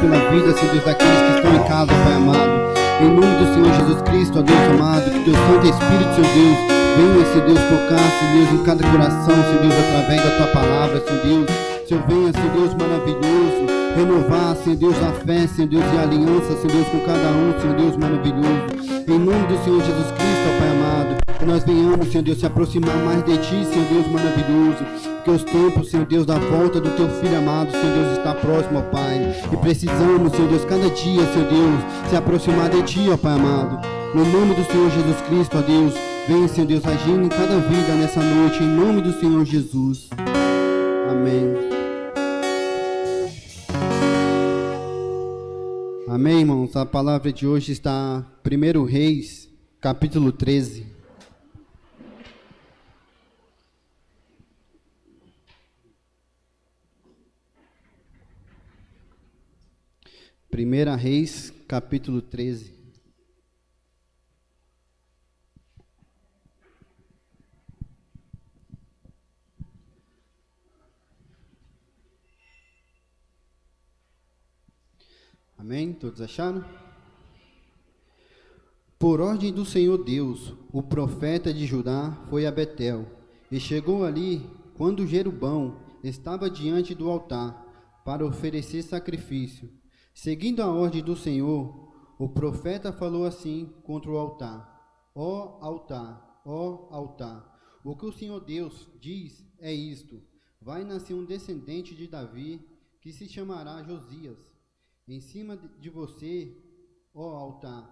pela vida, Senhor Deus, daqueles que estão em casa, Pai amado. Em nome do Senhor Jesus Cristo, ó Deus amado, que Teu Santo Espírito, Senhor Deus, venha, Senhor Deus, tocar, Senhor Deus, em cada coração, Senhor Deus, através da Tua palavra, Senhor Deus. Senhor, venha, Senhor Deus, maravilhoso, renovar, Senhor Deus, a fé, Senhor Deus, e a aliança, Senhor Deus, com cada um, Senhor Deus, maravilhoso. Em nome do Senhor Jesus Cristo, ó Pai amado, que nós venhamos, Senhor Deus, se aproximar mais de Ti, Senhor Deus, maravilhoso. Que os tempos, Senhor Deus, da volta do Teu Filho amado, Senhor Deus, está próximo, ó Pai. E precisamos, Senhor Deus, cada dia, Senhor Deus, se aproximar de Ti, ó Pai amado. No nome do Senhor Jesus Cristo, ó Deus, vem, Senhor Deus, agindo em cada vida nessa noite, em nome do Senhor Jesus. Amém. Amém, irmãos. A palavra de hoje está em 1 Reis, capítulo 13. Primeira Reis, capítulo 13. Amém? Todos acharam? Por ordem do Senhor Deus, o profeta de Judá foi a Betel, e chegou ali quando Jerubão estava diante do altar para oferecer sacrifício. Seguindo a ordem do Senhor, o profeta falou assim contra o altar: ó altar, o que o Senhor Deus diz é isto: vai nascer um descendente de Davi, que se chamará Josias. Em cima de você, ó altar,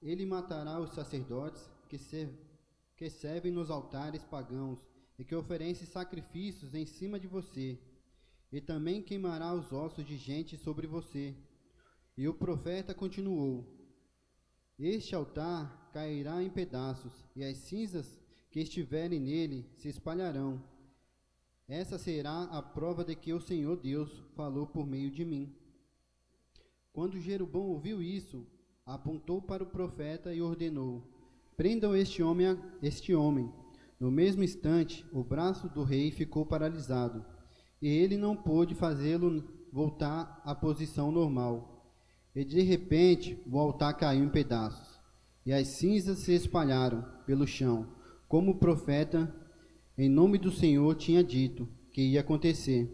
ele matará os sacerdotes que servem nos altares pagãos e que oferecem sacrifícios em cima de você, e também queimará os ossos de gente sobre você. E o profeta continuou: este altar cairá em pedaços, e as cinzas que estiverem nele se espalharão. Essa será a prova de que o Senhor Deus falou por meio de mim. Quando Jerubão ouviu isso, apontou para o profeta e ordenou: prendam este homem. No mesmo instante, o braço do rei ficou paralisado, e ele não pôde fazê-lo voltar à posição normal. E de repente, o altar caiu em pedaços, e as cinzas se espalharam pelo chão, como o profeta, em nome do Senhor, tinha dito que ia acontecer.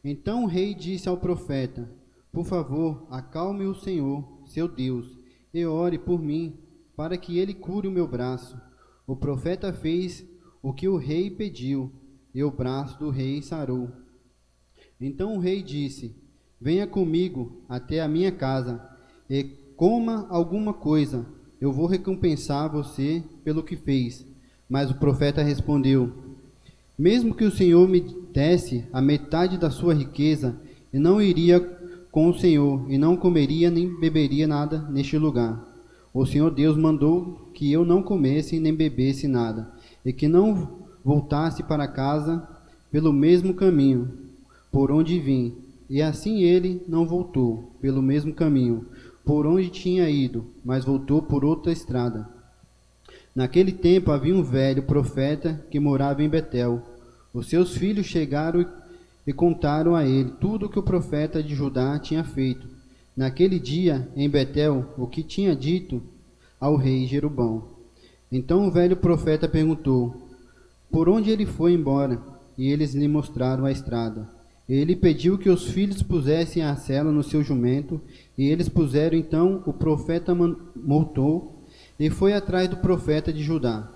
Então o rei disse ao profeta: por favor, acalme o Senhor, seu Deus, e ore por mim, para que ele cure o meu braço. O profeta fez o que o rei pediu, e o braço do rei sarou. Então o rei disse: venha comigo até a minha casa, e coma alguma coisa. Eu vou recompensar você pelo que fez. Mas o profeta respondeu: mesmo que o Senhor me desse a metade da sua riqueza, eu não iria com o Senhor, e não comeria nem beberia nada neste lugar. O Senhor Deus mandou que eu não comesse nem bebesse nada, e que não voltasse para casa pelo mesmo caminho por onde vim. E assim ele não voltou pelo mesmo caminho por onde tinha ido, mas voltou por outra estrada. Naquele tempo havia um velho profeta que morava em Betel. Os seus filhos chegaram e contaram a ele tudo o que o profeta de Judá tinha feito naquele dia em Betel, o que tinha dito ao rei Jerubão. Então o velho profeta perguntou por onde ele foi embora, e eles lhe mostraram a estrada. Ele pediu que os filhos pusessem a sela no seu jumento, e eles puseram. Então o profeta montou e foi atrás do profeta de Judá.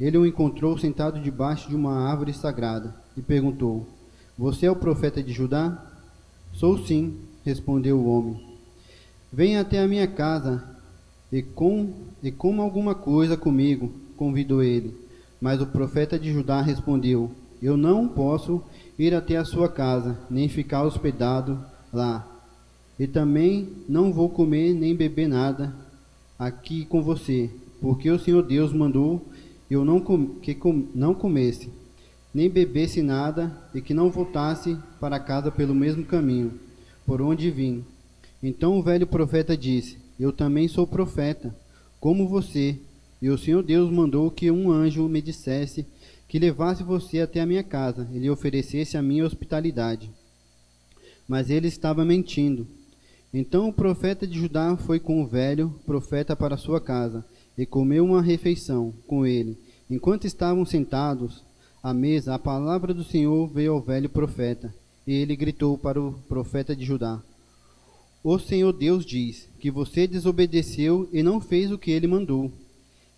Ele o encontrou sentado debaixo de uma árvore sagrada e perguntou: você é o profeta de Judá? Sou sim, respondeu o homem. Venha até a minha casa e coma alguma coisa comigo, convidou ele. Mas o profeta de Judá respondeu: eu não posso ir até a sua casa, nem ficar hospedado lá. E também não vou comer nem beber nada aqui com você, porque o Senhor Deus mandou eu não comesse nem bebesse nada, e que não voltasse para casa pelo mesmo caminho por onde vim. Então o velho profeta disse: eu também sou profeta, como você, e o Senhor Deus mandou que um anjo me dissesse que levasse você até a minha casa e lhe oferecesse a minha hospitalidade. Mas ele estava mentindo. Então o profeta de Judá foi com o velho profeta para sua casa, e comeu uma refeição com ele. Enquanto estavam sentados à mesa, a palavra do Senhor veio ao velho profeta, e ele gritou para o profeta de Judá: O Senhor Deus diz que você desobedeceu e não fez o que ele mandou.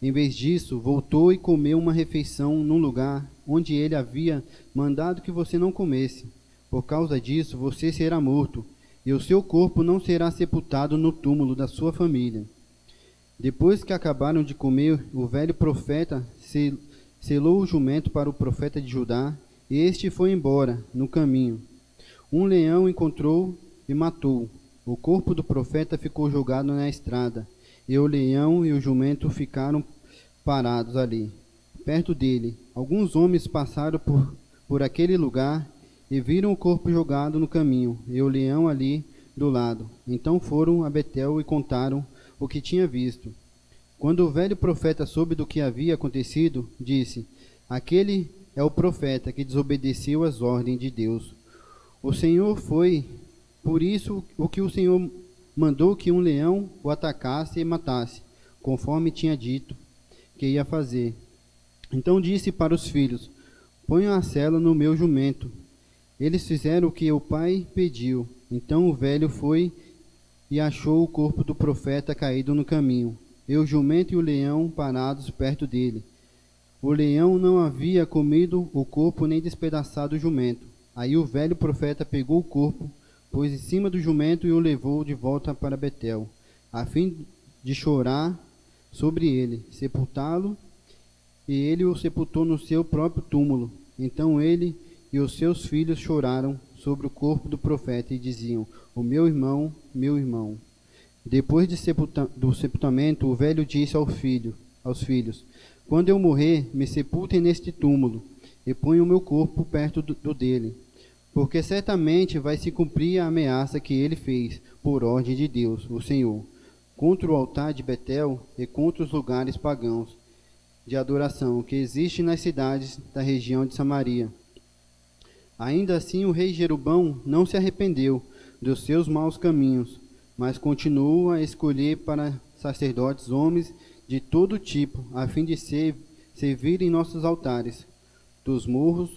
Em vez disso, voltou e comeu uma refeição num lugar onde ele havia mandado que você não comesse. Por causa disso, você será morto, e o seu corpo não será sepultado no túmulo da sua família. Depois que acabaram de comer, o velho profeta selou o jumento para o profeta de Judá, e este foi embora, no caminho. Um leão encontrou e matou. O corpo do profeta ficou jogado na estrada, e o leão e o jumento ficaram parados ali, perto dele. Alguns homens passaram por aquele lugar e viram o corpo jogado no caminho, e o leão ali do lado. Então foram a Betel e contaram o que tinha visto. Quando o velho profeta soube do que havia acontecido, disse: Aquele é o profeta que desobedeceu às ordens de Deus. O Senhor foi, por isso, o que o Senhor mandou que um leão o atacasse e matasse, conforme tinha dito que ia fazer. Então disse para os filhos: Ponham a sela no meu jumento. Eles fizeram o que o pai pediu. Então o velho foi e achou o corpo do profeta caído no caminho, e o jumento e o leão parados perto dele. O leão não havia comido o corpo nem despedaçado o jumento. Aí o velho profeta pegou o corpo, pôs em cima do jumento e o levou de volta para Betel, a fim de chorar sobre ele, sepultá-lo, e ele o sepultou no seu próprio túmulo. Então ele e os seus filhos choraram sobre o corpo do profeta e diziam: O meu irmão, meu irmão. Depois do sepultamento, o velho disse aos filhos: Quando eu morrer, me sepultem neste túmulo e ponham o meu corpo perto do dele, porque certamente vai se cumprir a ameaça que ele fez, por ordem de Deus, o Senhor, contra o altar de Betel e contra os lugares pagãos de adoração que existem nas cidades da região de Samaria. Ainda assim, o rei Jeroboão não se arrependeu dos seus maus caminhos, mas continuou a escolher para sacerdotes homens de todo tipo, a fim de servirem nossos altares. Dos morros,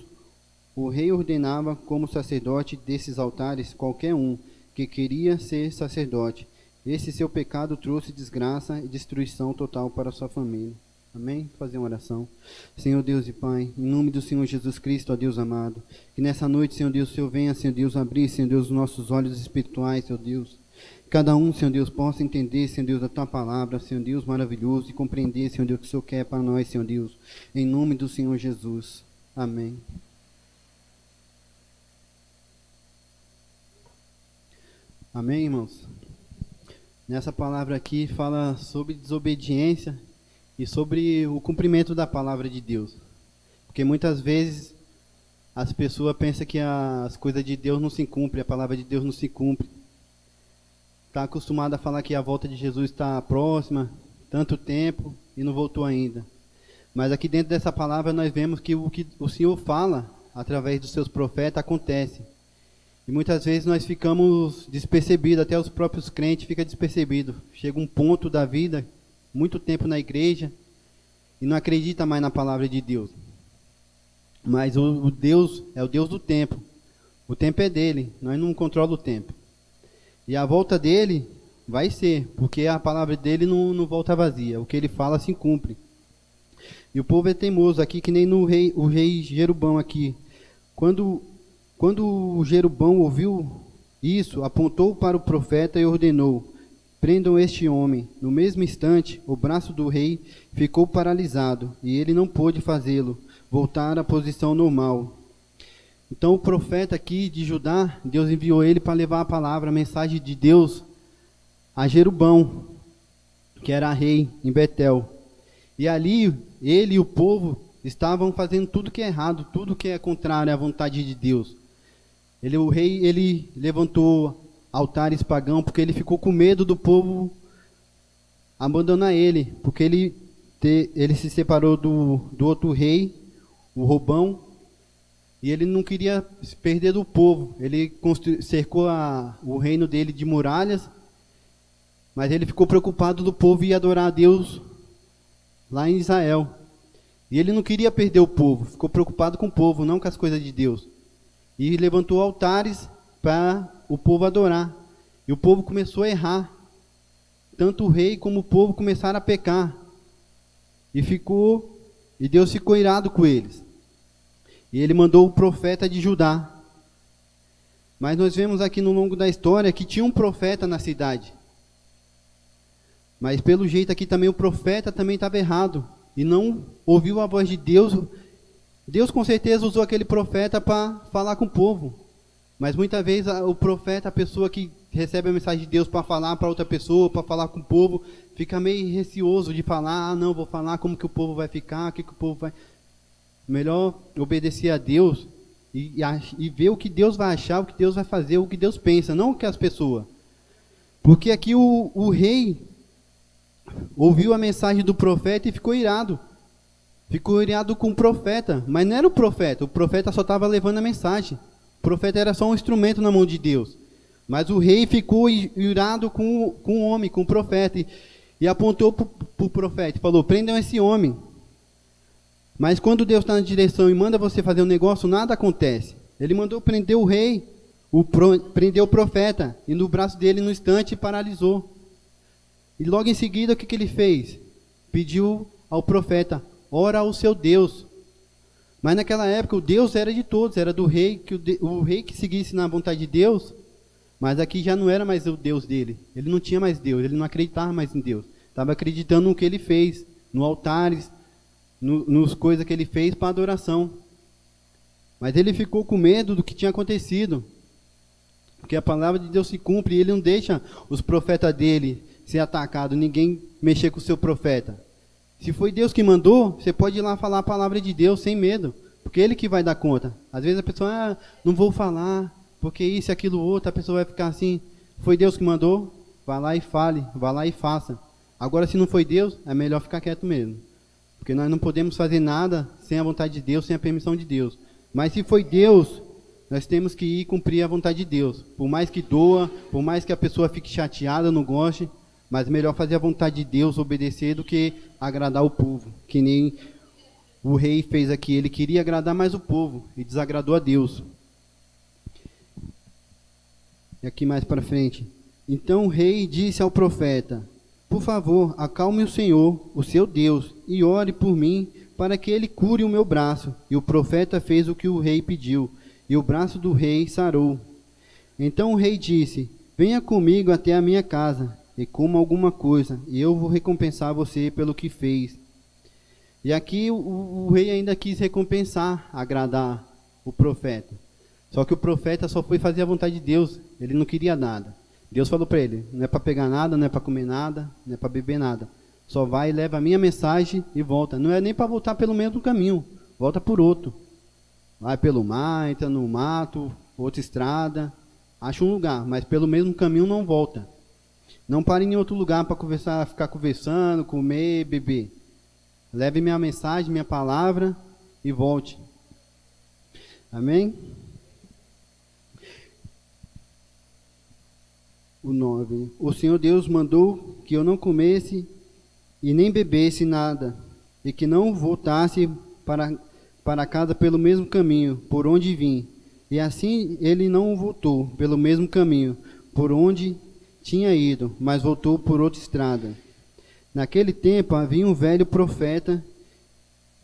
o rei ordenava como sacerdote desses altares qualquer um que queria ser sacerdote. Esse seu pecado trouxe desgraça e destruição total para sua família. Amém? Fazer uma oração. Senhor Deus e Pai, em nome do Senhor Jesus Cristo, ó Deus amado, que nessa noite, Senhor Deus, o Senhor venha, Senhor Deus, abrir, Senhor Deus, os nossos olhos espirituais, Senhor Deus. Cada um, Senhor Deus, possa entender, Senhor Deus, a Tua palavra, Senhor Deus, maravilhoso, e compreender, Senhor Deus, o que o Senhor quer para nós, Senhor Deus. Em nome do Senhor Jesus. Amém. Amém, irmãos? Nessa palavra aqui fala sobre desobediência e sobre o cumprimento da palavra de Deus. Porque muitas vezes as pessoas pensam que as coisas de Deus não se cumprem, a palavra de Deus não se cumpre. Está acostumado a falar que a volta de Jesus está próxima, tanto tempo, e não voltou ainda. Mas aqui dentro dessa palavra nós vemos que o Senhor fala, através dos seus profetas, acontece. E muitas vezes nós ficamos despercebidos, até os próprios crentes ficam despercebidos. Chega um ponto da vida, muito tempo na igreja, e não acredita mais na palavra de Deus. Mas o Deus é o Deus do tempo. O tempo é dele, nós não controlamos o tempo. E a volta dele vai ser, porque a palavra dele não volta vazia. O que ele fala se cumpre. E o povo é teimoso aqui, que nem o rei Jeroboão aqui. Quando o Jeroboão ouviu isso, apontou para o profeta e ordenou: prendam este homem. No mesmo instante, o braço do rei ficou paralisado, e ele não pôde fazê-lo voltar à posição normal. Então o profeta aqui de Judá, Deus enviou ele para levar a palavra, a mensagem de Deus a Jeroboão, que era rei em Betel. E ali ele e o povo estavam fazendo tudo que é errado, tudo que é contrário à vontade de Deus. O rei ele levantou altares pagãos porque ele ficou com medo do povo abandonar ele, porque ele se separou do outro rei, o Robão, E ele não queria se perder do povo. Ele cercou o reino dele de muralhas, mas ele ficou preocupado do povo ir adorar a Deus lá em Israel. E ele não queria perder o povo, ficou preocupado com o povo, não com as coisas de Deus. E levantou altares para o povo adorar. E o povo começou a errar. Tanto o rei como o povo começaram a pecar. E Deus ficou irado com eles. E ele mandou o profeta de Judá. Mas nós vemos aqui no longo da história que tinha um profeta na cidade. Mas pelo jeito aqui também o profeta também estava errado. E não ouviu a voz de Deus. Deus com certeza usou aquele profeta para falar com o povo. Mas muitas vezes o profeta, a pessoa que recebe a mensagem de Deus para falar para outra pessoa, para falar com o povo, fica meio receoso de falar, não, vou falar como que o povo vai ficar, o que o povo vai... Melhor obedecer a Deus e ver o que Deus vai achar, o que Deus vai fazer, o que Deus pensa, não o que as pessoas. Porque aqui o rei ouviu a mensagem do profeta e ficou irado. Ficou irado com o profeta, mas não era o profeta só estava levando a mensagem. O profeta era só um instrumento na mão de Deus. Mas o rei ficou irado com o homem, com o profeta, e apontou para o profeta e falou, prendam esse homem. Mas quando Deus está na direção e manda você fazer um negócio, nada acontece. Ele mandou prender o rei, prendeu o profeta, e no braço dele, no instante, paralisou. E logo em seguida, o que ele fez? Pediu ao profeta, ora ao seu Deus. Mas naquela época, o Deus era de todos, era do rei, o rei que seguisse na vontade de Deus, mas aqui já não era mais o Deus dele. Ele não tinha mais Deus, ele não acreditava mais em Deus. Estava acreditando no que ele fez, no altares, nos coisas que ele fez para adoração. Mas ele ficou com medo do que tinha acontecido. Porque a palavra de Deus se cumpre e ele não deixa os profetas dele ser atacados, ninguém mexer com o seu profeta. Se foi Deus que mandou, você pode ir lá falar a palavra de Deus sem medo, porque ele que vai dar conta. Às vezes a pessoa, não vou falar, porque isso e aquilo outro, a pessoa vai ficar assim, foi Deus que mandou? Vá lá e fale, vá lá e faça. Agora se não foi Deus, é melhor ficar quieto mesmo. Porque nós não podemos fazer nada sem a vontade de Deus, sem a permissão de Deus. Mas se foi Deus, nós temos que ir cumprir a vontade de Deus. Por mais que doa, por mais que a pessoa fique chateada, não goste, mas melhor fazer a vontade de Deus, obedecer, do que agradar o povo. Que nem o rei fez aqui. Ele queria agradar mais o povo e desagradou a Deus. E aqui mais para frente. Então o rei disse ao profeta, por favor, acalme o Senhor, o seu Deus, e ore por mim, para que ele cure o meu braço. E o profeta fez o que o rei pediu, e o braço do rei sarou. Então o rei disse, venha comigo até a minha casa, e coma alguma coisa, e eu vou recompensar você pelo que fez. E aqui o rei ainda quis recompensar, agradar o profeta. Só que o profeta só foi fazer a vontade de Deus, ele não queria nada. Deus falou para ele, não é para pegar nada, não é para comer nada, não é para beber nada. Só vai e leva a minha mensagem e volta. Não é nem para voltar pelo mesmo caminho, volta por outro. Vai pelo mar, entra no mato, outra estrada, acha um lugar, mas pelo mesmo caminho não volta. Não pare em outro lugar para conversar, ficar conversando, comer, beber. Leve minha mensagem, minha palavra e volte. Amém? O 9. O Senhor Deus mandou que eu não comesse e nem bebesse nada, e que não voltasse para casa pelo mesmo caminho, por onde vim. E assim ele não voltou pelo mesmo caminho, por onde tinha ido, mas voltou por outra estrada. Naquele tempo havia um velho profeta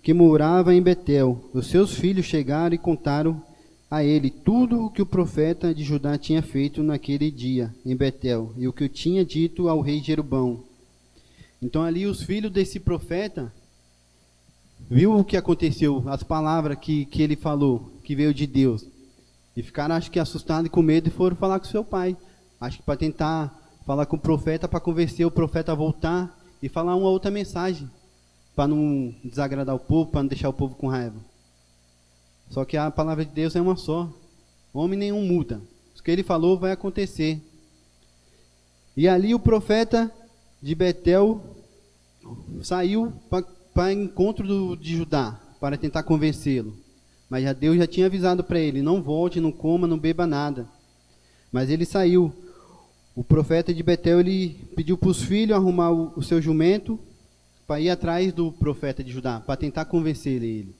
que morava em Betel. Os seus filhos chegaram e contaram a ele tudo o que o profeta de Judá tinha feito naquele dia em Betel, e o que eu tinha dito ao rei Jeroboão. Então ali os filhos desse profeta viu o que aconteceu, as palavras que ele falou, que veio de Deus, e ficaram, acho que, assustados e com medo, e foram falar com seu pai. Acho que para tentar falar com o profeta, para convencer o profeta a voltar e falar uma outra mensagem, para não desagradar o povo, para não deixar o povo com raiva. Só que a palavra de Deus é uma só. Homem nenhum muda. O que ele falou vai acontecer. E ali o profeta de Betel saiu para encontro de Judá, para tentar convencê-lo. Mas Deus já tinha avisado para ele, não volte, não coma, não beba nada. Mas ele saiu. O profeta de Betel, ele pediu para os filhos arrumar o seu jumento para ir atrás do profeta de Judá, para tentar convencer ele.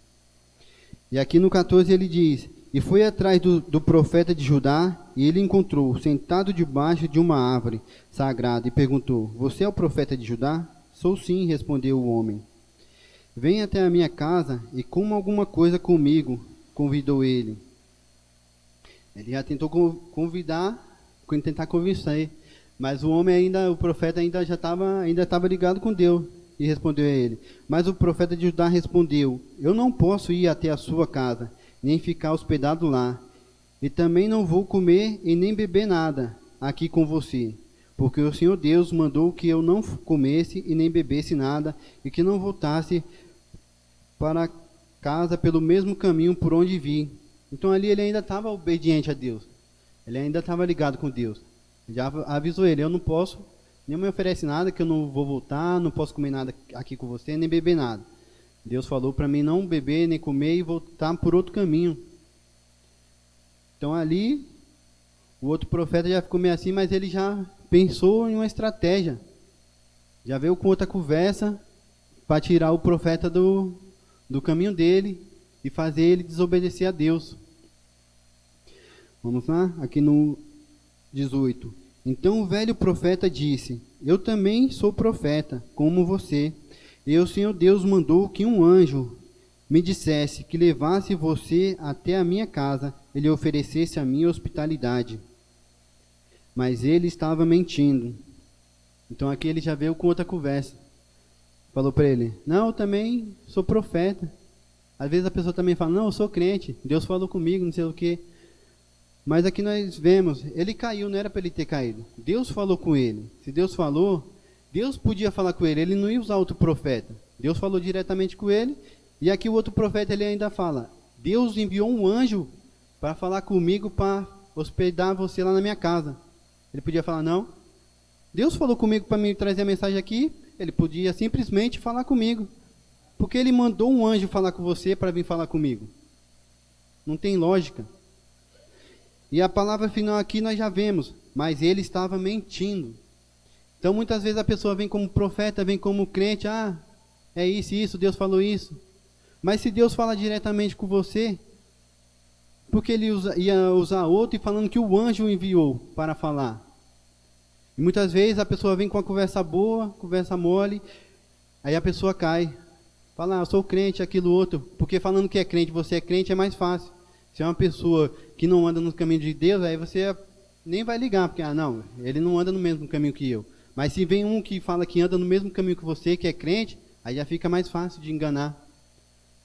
E aqui no 14 ele diz, e foi atrás do profeta de Judá, e ele encontrou, sentado debaixo de uma árvore sagrada, e perguntou, você é o profeta de Judá? Sou sim, respondeu o homem. Venha até a minha casa e coma alguma coisa comigo, convidou ele. Ele já tentou tentar convencer, mas o homem ainda, o profeta ainda estava ligado com Deus, e respondeu a ele. Mas o profeta de Judá respondeu, eu não posso ir até a sua casa, nem ficar hospedado lá, e também não vou comer e nem beber nada aqui com você, porque o Senhor Deus mandou que eu não comesse e nem bebesse nada, e que não voltasse para casa pelo mesmo caminho por onde vim. Então ali ele ainda estava obediente a Deus, ele ainda estava ligado com Deus. Já avisou ele, eu não posso, nem me oferece nada, que eu não vou voltar, não posso comer nada aqui com você, nem beber nada. Deus falou para mim não beber, nem comer e voltar por outro caminho. Então ali, o outro profeta já ficou meio assim, mas ele já pensou em uma estratégia. Já veio com outra conversa para tirar o profeta do caminho dele e fazer ele desobedecer a Deus. Vamos lá, aqui no 18. Então o velho profeta disse, eu também sou profeta, como você. E o Senhor Deus mandou que um anjo me dissesse que levasse você até a minha casa e lhe oferecesse a minha hospitalidade. Mas ele estava mentindo. Então aqui ele já veio com outra conversa. Falou para ele, não, eu também sou profeta. Às vezes a pessoa também fala, não, eu sou crente, Deus falou comigo, não sei o quê. Mas aqui nós vemos, ele caiu, não era para ele ter caído. Deus falou com ele. Se Deus falou, Deus podia falar com ele, ele não ia usar outro profeta. Deus falou diretamente com ele, e aqui o outro profeta ele ainda fala, Deus enviou um anjo para falar comigo, para hospedar você lá na minha casa. Ele podia falar, não. Deus falou comigo para me trazer a mensagem aqui, ele podia simplesmente falar comigo. Porque ele mandou um anjo falar com você para vir falar comigo. Não tem lógica. E a palavra final aqui nós já vemos, mas ele estava mentindo. Então muitas vezes a pessoa vem como profeta, vem como crente, é isso, Deus falou isso. Mas se Deus fala diretamente com você, porque ele ia usar outro e falando que o anjo o enviou para falar. E muitas vezes a pessoa vem com uma conversa boa, conversa mole, aí a pessoa cai. Fala, eu sou crente, aquilo outro, porque falando que é crente, você é crente, é mais fácil. Se é uma pessoa que não anda no caminho de Deus, aí você nem vai ligar, porque, não, ele não anda no mesmo caminho que eu. Mas se vem um que fala que anda no mesmo caminho que você, que é crente, aí já fica mais fácil de enganar.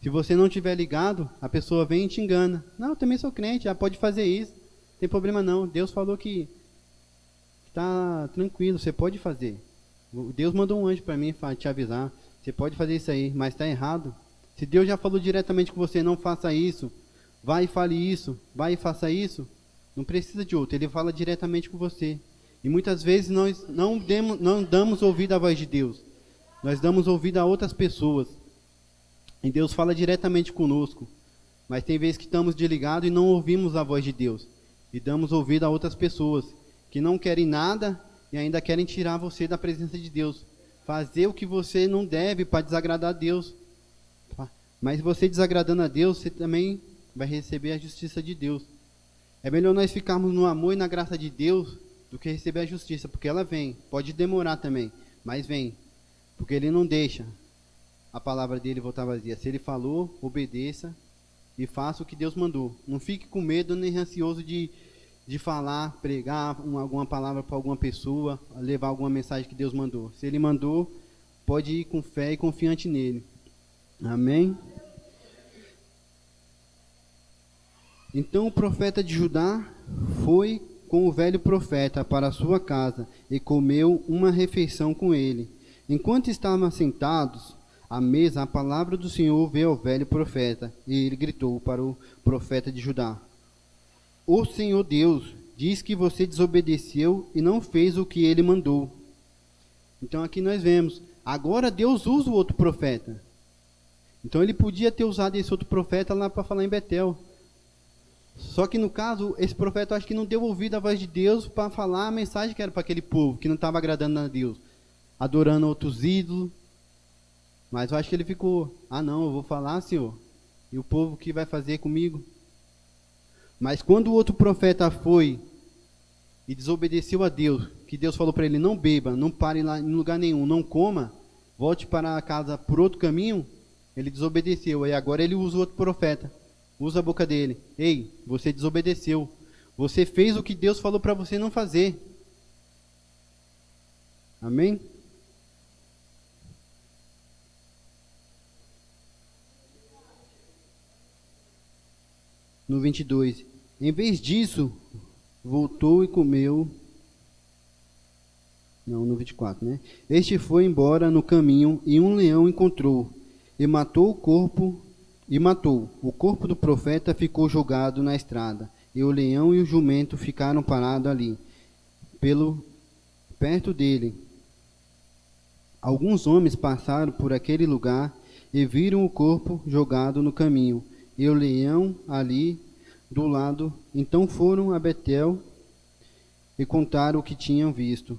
Se você não estiver ligado, a pessoa vem e te engana. Não, eu também sou crente, já pode fazer isso, não tem problema não. Deus falou que está tranquilo, você pode fazer. Deus mandou um anjo para mim te avisar, você pode fazer isso aí, mas está errado. Se Deus já falou diretamente com você, não faça isso, vai e fale isso, vai e faça isso, não precisa de outro, ele fala diretamente com você. E muitas vezes nós não damos ouvido à voz de Deus, nós damos ouvido a outras pessoas. E Deus fala diretamente conosco, mas tem vezes que estamos desligados e não ouvimos a voz de Deus, e damos ouvido a outras pessoas, que não querem nada e ainda querem tirar você da presença de Deus, fazer o que você não deve para desagradar a Deus. Mas você desagradando a Deus, você também vai receber a justiça de Deus. É melhor nós ficarmos no amor e na graça de Deus do que receber a justiça, porque ela vem, pode demorar também, mas vem, porque ele não deixa a palavra dele voltar vazia. Se ele falou, obedeça e faça o que Deus mandou. Não fique com medo nem ansioso de falar, pregar alguma palavra para alguma pessoa, levar alguma mensagem que Deus mandou. Se ele mandou, pode ir com fé e confiante nele. Amém? Então o profeta de Judá foi com o velho profeta para a sua casa e comeu uma refeição com ele. Enquanto estavam sentados à mesa, a palavra do Senhor veio ao velho profeta, e ele gritou para o profeta de Judá: O Senhor Deus diz que você desobedeceu e não fez o que ele mandou. Então aqui nós vemos, agora Deus usa o outro profeta. Então ele podia ter usado esse outro profeta lá para falar em Betel. Só que no caso, esse profeta acho que não deu ouvido à voz de Deus para falar a mensagem que era para aquele povo, que não estava agradando a Deus, adorando outros ídolos. Mas eu acho que ele ficou, não, eu vou falar, Senhor, e o povo que vai fazer comigo? Mas quando o outro profeta foi e desobedeceu a Deus, que Deus falou para ele, não beba, não pare lá em lugar nenhum, não coma, volte para casa por outro caminho, ele desobedeceu. Aí agora ele usa o outro profeta, usa a boca dele. Ei, você desobedeceu, você fez o que Deus falou para você não fazer. Amém? No 22, em vez disso, voltou e comeu. Não, no 24, né? Este foi embora no caminho e um leão encontrou e matou o corpo. O corpo do profeta ficou jogado na estrada, e o leão e o jumento ficaram parados ali, perto dele. Alguns homens passaram por aquele lugar e viram o corpo jogado no caminho, e o leão ali do lado. Então foram a Betel e contaram o que tinham visto.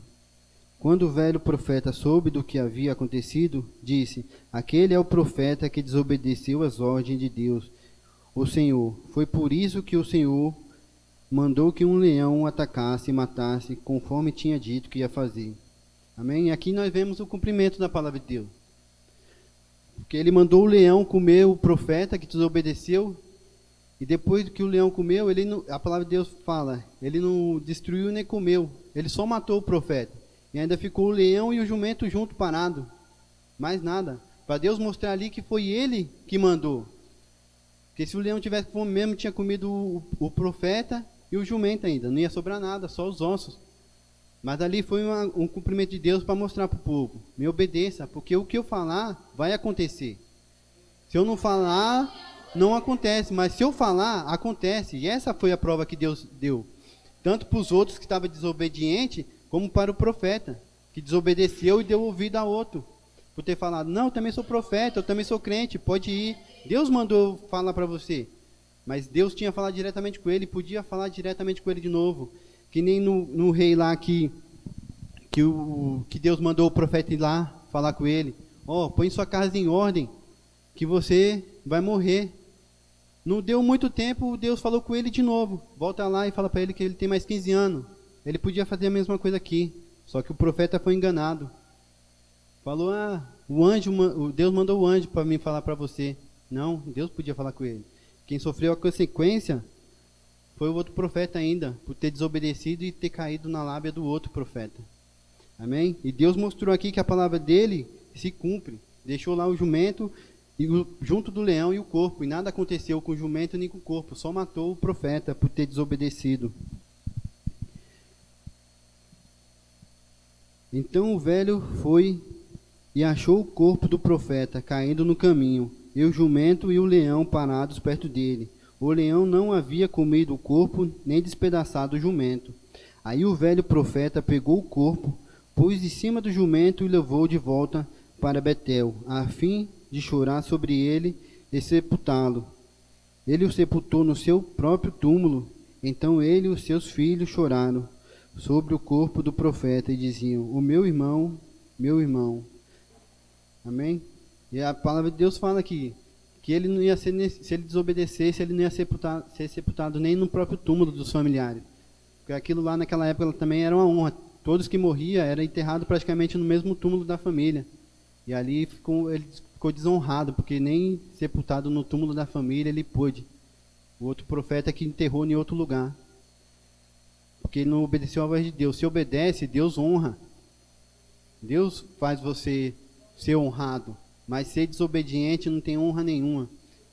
Quando o velho profeta soube do que havia acontecido, disse: aquele é o profeta que desobedeceu às ordens de Deus, o Senhor. Foi por isso que o Senhor mandou que um leão o atacasse e matasse, conforme tinha dito que ia fazer. Amém? E aqui nós vemos o cumprimento da palavra de Deus. Porque ele mandou o leão comer o profeta que desobedeceu, e depois que o leão comeu, a palavra de Deus fala, ele não destruiu nem comeu, ele só matou o profeta. E ainda ficou o leão e o jumento junto parado. Mais nada. Para Deus mostrar ali que foi ele que mandou. Porque se o leão tivesse fome mesmo, tinha comido o profeta e o jumento ainda. Não ia sobrar nada, só os ossos. Mas ali foi um cumprimento de Deus para mostrar para o povo: me obedeça, porque o que eu falar vai acontecer. Se eu não falar, não acontece. Mas se eu falar, acontece. E essa foi a prova que Deus deu. Tanto para os outros que estavam desobedientes, como para o profeta, que desobedeceu e deu ouvido a outro, por ter falado: não, eu também sou profeta, eu também sou crente, pode ir. Deus mandou falar para você, mas Deus tinha falado diretamente com ele, podia falar diretamente com ele de novo, que nem no rei lá que Deus mandou o profeta ir lá falar com ele: põe sua casa em ordem, que você vai morrer. Não deu muito tempo, Deus falou com ele de novo: volta lá e fala para ele que ele tem mais 15 anos. Ele podia fazer a mesma coisa aqui, só que o profeta foi enganado. Falou: Deus mandou o anjo para mim falar para você. Não, Deus podia falar com ele. Quem sofreu a consequência foi o outro profeta ainda, por ter desobedecido e ter caído na lábia do outro profeta. Amém? E Deus mostrou aqui que a palavra dele se cumpre. Deixou lá o jumento junto do leão e o corpo, e nada aconteceu com o jumento nem com o corpo, só matou o profeta por ter desobedecido. Então o velho foi e achou o corpo do profeta caindo no caminho, e o jumento e o leão parados perto dele. O leão não havia comido o corpo, nem despedaçado o jumento. Aí o velho profeta pegou o corpo, pôs em cima do jumento e levou de volta para Betel, a fim de chorar sobre ele e sepultá-lo. Ele o sepultou no seu próprio túmulo. Então ele e os seus filhos choraram sobre o corpo do profeta e diziam: o meu irmão, meu irmão. Amém? E a palavra de Deus fala aqui que ele não ia ser, se ele desobedecesse, ele não ia ser sepultado nem no próprio túmulo dos familiares. Porque aquilo lá naquela época também era uma honra. Todos que morriam eram enterrados praticamente no mesmo túmulo da família. E ali ele ficou desonrado, porque nem sepultado no túmulo da família ele pôde. O outro profeta que enterrou em outro lugar. Porque ele não obedeceu à voz de Deus. Se obedece, Deus honra. Deus faz você ser honrado. Mas ser desobediente não tem honra nenhuma.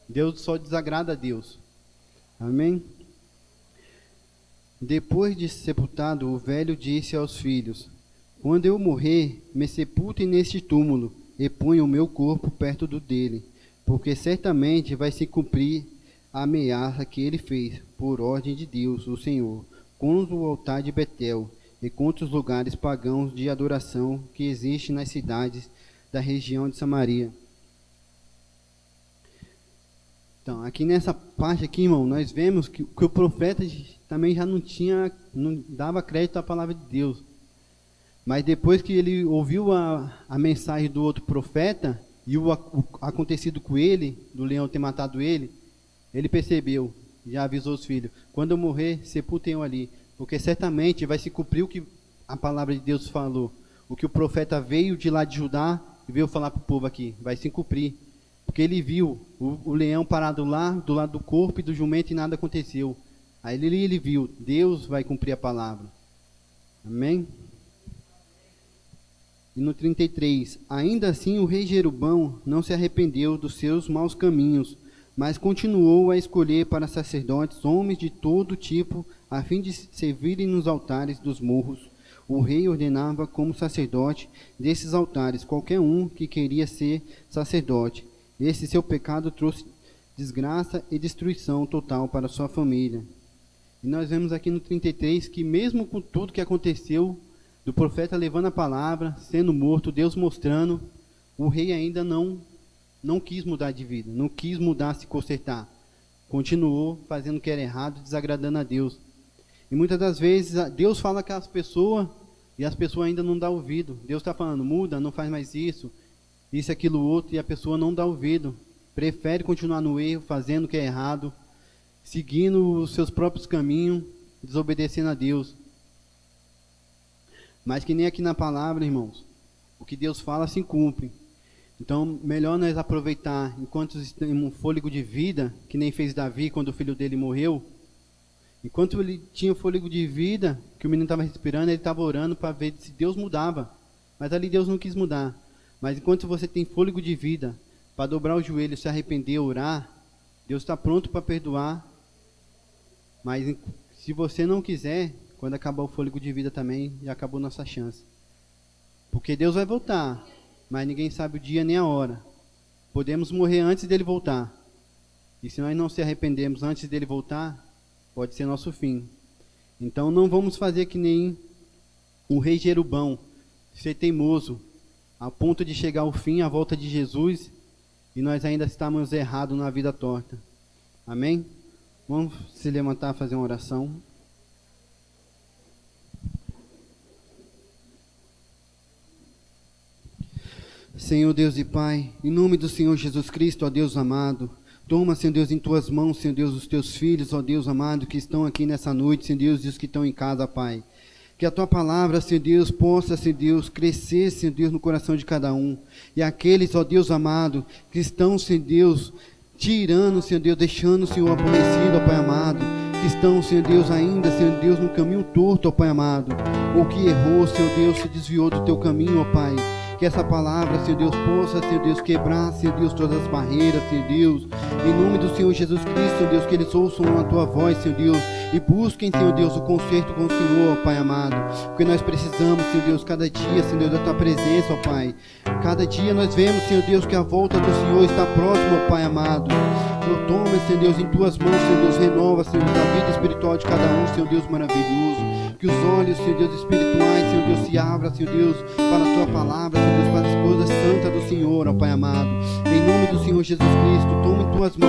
Deus só desagrada a Deus. Amém? Depois de sepultado, o velho disse aos filhos: quando eu morrer, me sepultem neste túmulo e ponham o meu corpo perto do dele, porque certamente vai se cumprir a ameaça que ele fez, por ordem de Deus, o Senhor, contra o altar de Betel e contra os lugares pagãos de adoração que existem nas cidades da região de Samaria. Então, aqui nessa parte aqui, irmão, nós vemos que o profeta também já não dava crédito à palavra de Deus. Mas depois que ele ouviu a mensagem do outro profeta e o acontecido com ele, do leão ter matado ele percebeu, já avisou os filhos: quando eu morrer, sepultem eu ali, porque certamente vai se cumprir o que a palavra de Deus falou. O que o profeta veio de lá de Judá e veio falar para o povo aqui, vai se cumprir. Porque ele viu o leão parado lá, do lado do corpo e do jumento, e nada aconteceu. Aí ele viu, Deus vai cumprir a palavra. Amém? E no 33, ainda assim o rei Jeroboão não se arrependeu dos seus maus caminhos, mas continuou a escolher para sacerdotes homens de todo tipo, a fim de servirem nos altares dos morros. O rei ordenava como sacerdote desses altares qualquer um que queria ser sacerdote. Esse seu pecado trouxe desgraça e destruição total para sua família. E nós vemos aqui no 33 que mesmo com tudo que aconteceu, do profeta levando a palavra, sendo morto, Deus mostrando, o rei ainda não quis mudar de vida, não quis mudar, se consertar. Continuou fazendo o que era errado, desagradando a Deus. E muitas das vezes Deus fala com as pessoas e as pessoas ainda não dão ouvido. Deus está falando, muda, não faz mais isso, aquilo, outro, e a pessoa não dá ouvido. Prefere continuar no erro, fazendo o que é errado, seguindo os seus próprios caminhos, desobedecendo a Deus. Mas que nem aqui na palavra, irmãos, o que Deus fala se cumpre. Então, melhor nós aproveitar enquanto temos um fôlego de vida, que nem fez Davi quando o filho dele morreu. Enquanto ele tinha fôlego de vida, que o menino estava respirando, ele estava orando para ver se Deus mudava. Mas ali Deus não quis mudar. Mas enquanto você tem fôlego de vida, para dobrar o joelho, se arrepender, orar, Deus está pronto para perdoar. Mas se você não quiser, quando acabar o fôlego de vida também, já acabou nossa chance. Porque Deus vai voltar, mas ninguém sabe o dia nem a hora. Podemos morrer antes dele voltar. E se nós não se arrependermos antes dele voltar, pode ser nosso fim. Então não vamos fazer que nem o rei Jeroboão, ser teimoso, a ponto de chegar ao fim, a volta de Jesus, e nós ainda estamos errados na vida torta. Amém? Vamos se levantar e fazer uma oração. Senhor Deus e Pai, em nome do Senhor Jesus Cristo, ó Deus amado, toma, Senhor Deus, em Tuas mãos, Senhor Deus, os Teus filhos, ó Deus amado, que estão aqui nessa noite, Senhor Deus, e os que estão em casa, Pai. Que a Tua palavra, Senhor Deus, possa, Senhor Deus, crescer, Senhor Deus, no coração de cada um. E aqueles, ó Deus amado, que estão, Senhor Deus, tirando, Senhor Deus, deixando o Senhor aborrecido, ó Pai amado, que estão, Senhor Deus, ainda, Senhor Deus, no caminho torto, ó Pai amado, ou que errou, Senhor Deus, se desviou do Teu caminho, ó Pai. Que essa palavra, Senhor Deus, possa, Senhor Deus, quebrar, Senhor Deus, todas as barreiras, Senhor Deus. Em nome do Senhor Jesus Cristo, Senhor Deus, que eles ouçam a Tua voz, Senhor Deus, e busquem, Senhor Deus, o conserto com o Senhor, ó Pai amado. Porque nós precisamos, Senhor Deus, cada dia, Senhor Deus, da Tua presença, ó Pai. Cada dia nós vemos, Senhor Deus, que a volta do Senhor está próxima, ó Pai amado. Eu tomo, Senhor Deus, em Tuas mãos, Senhor Deus, renova, Senhor Deus, a vida espiritual de cada um, Senhor Deus, maravilhoso. Que os olhos, Senhor Deus, espirituais, Senhor Deus, se abram, Senhor Deus, para a Tua palavra, Senhor Deus, para as coisas santas do Senhor, ó Pai amado. Em nome do Senhor Jesus Cristo, toma em Tuas mãos,